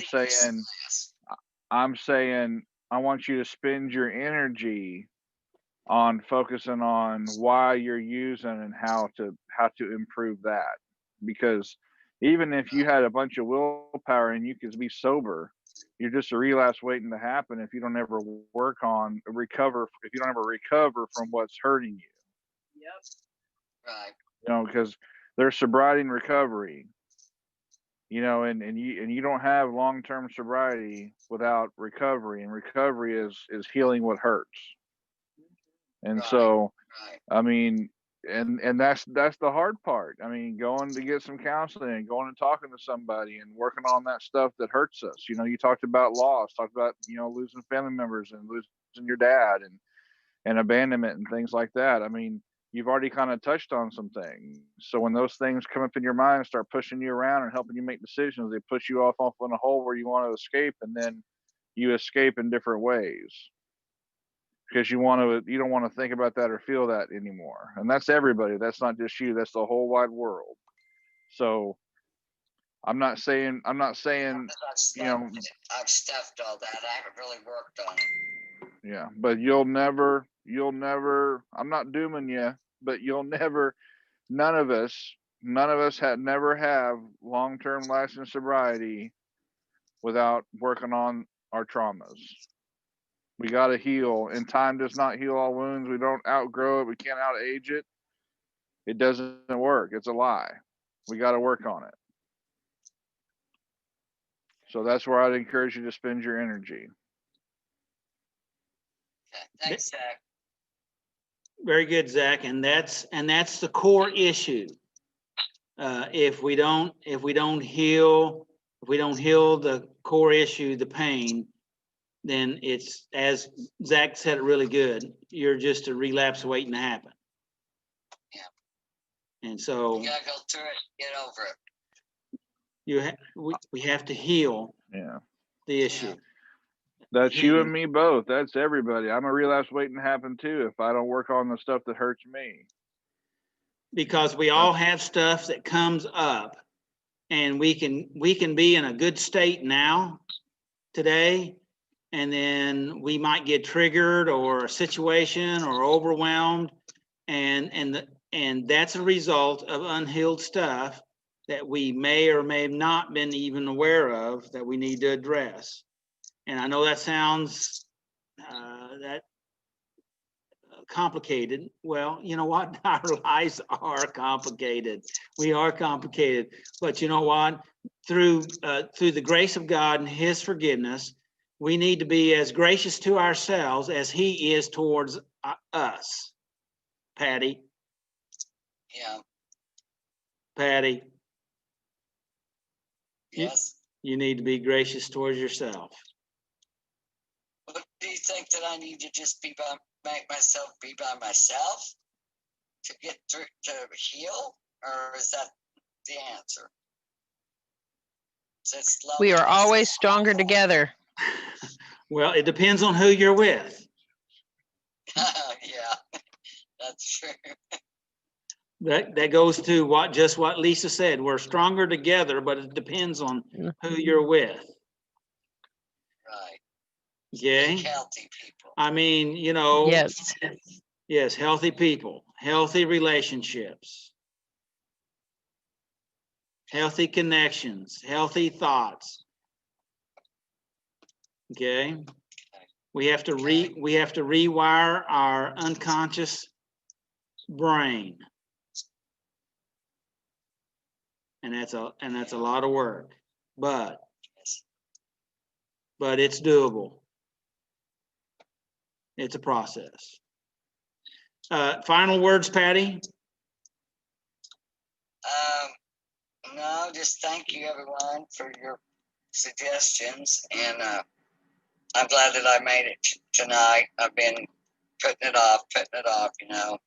saying I want you to spend your energy on focusing on why you're using and how to improve that. Because even if you had a bunch of willpower and you could be sober, you're just a relapse waiting to happen if you don't ever if you don't ever recover from what's hurting you. Yep. Right. You know, because there's sobriety and recovery. You know, and you don't have long-term sobriety without recovery, and recovery is healing what hurts. And so, I mean, and that's the hard part. I mean, going to get some counseling and going and talking to somebody and working on that stuff that hurts us. You know, you talked about loss, talked about, you know, losing family members and losing your dad and abandonment and things like that. I mean, you've already kind of touched on some things. So when those things come up in your mind and start pushing you around and helping you make decisions, they push you off in a hole where you want to escape, and then you escape in different ways because you don't want to think about that or feel that anymore. And that's everybody. That's not just you. That's the whole wide world. So I'm not saying, you know, I've stuffed all that. I haven't really worked on it. Yeah, but you'll never, I'm not dooming you, but none of us never have long-term lasting sobriety without working on our traumas. We got to heal, and time does not heal all wounds. We don't outgrow it. We can't out-age it. It doesn't work. It's a lie. We got to work on it. So that's where I'd encourage you to spend your energy. Thanks, Zach. Very good, Zach. And that's the core issue. If we don't heal the core issue, the pain, then it's, as Zach said it really good, you're just a relapse waiting to happen. Yeah. And so You gotta go through it, get over it. we have to heal Yeah. the issue. That's you and me both. That's everybody. I'm a relapse waiting to happen too if I don't work on the stuff that hurts me. Because we all have stuff that comes up, and we can be in a good state now, today, and then we might get triggered or a situation or overwhelmed, and that's a result of unhealed stuff that we may or may have not been even aware of that we need to address. And I know that sounds complicated. Well, you know what? Our lives are complicated. We are complicated, but you know what? Through the grace of God and His forgiveness, we need to be as gracious to ourselves as He is towards us. Patty. Yeah. Patty. Yes. You need to be gracious towards yourself. But do you think that I need to just make myself be by myself to get through, to heal, or is that the answer? We are always stronger together. Well, it depends on who you're with. Yeah, that's true. That goes to what Lisa said. We're stronger together, but it depends on who you're with. Right. Okay. Healthy people. I mean, you know. Yes, healthy people, healthy relationships, healthy connections, healthy thoughts. Okay. We have to rewire our unconscious brain. And that's a lot of work, but it's doable. It's a process. Final words, Patty? No, just thank you everyone for your suggestions, and I'm glad that I made it tonight. I've been putting it off, you know.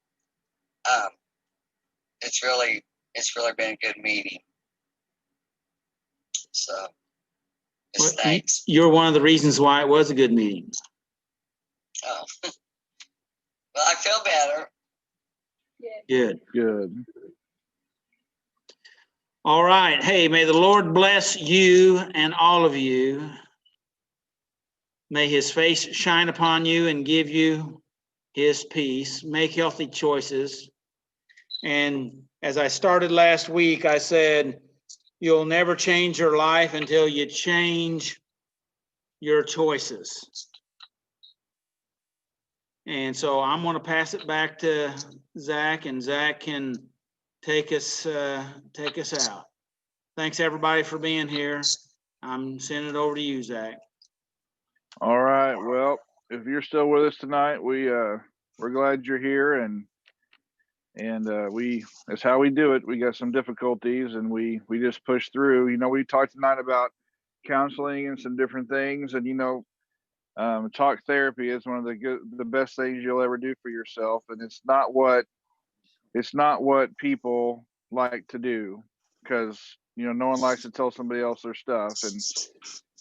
It's really been a good meeting. So, just thanks. You're one of the reasons why it was a good meeting. Oh. Well, I feel better. Good. All right. Hey, may the Lord bless you and all of you. May His face shine upon you and give you His peace. Make healthy choices. And as I started last week, I said, you'll never change your life until you change your choices. And so I'm going to pass it back to Zach, and Zach can take us out. Thanks everybody for being here. I'm sending it over to you, Zach. All right. Well, if you're still with us tonight, we're glad you're here, and that's how we do it. We got some difficulties, and we just push through. You know, we talked tonight about counseling and some different things, and you know, talk therapy is one of the best things you'll ever do for yourself, and it's not what people like to do, because you know no one likes to tell somebody else their stuff,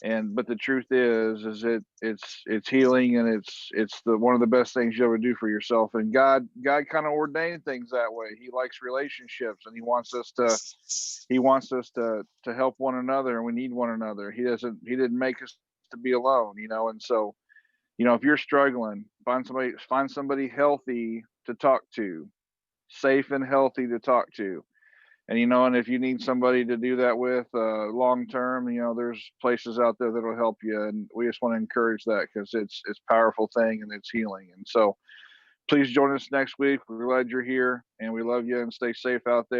but the truth is it's healing, and it's one of the best things you ever do for yourself. And God kind of ordained things that way. He likes relationships, and he wants us to help one another, and we need one another. He didn't make us to be alone, you know. And so, you know, if you're struggling, find somebody healthy to talk to, safe and healthy to talk to. And, you know, and if you need somebody to do that with long term, you know, there's places out there that'll help you. And we just want to encourage that, because it's a powerful thing, and it's healing. And so please join us next week. We're glad you're here, and we love you, and stay safe out there.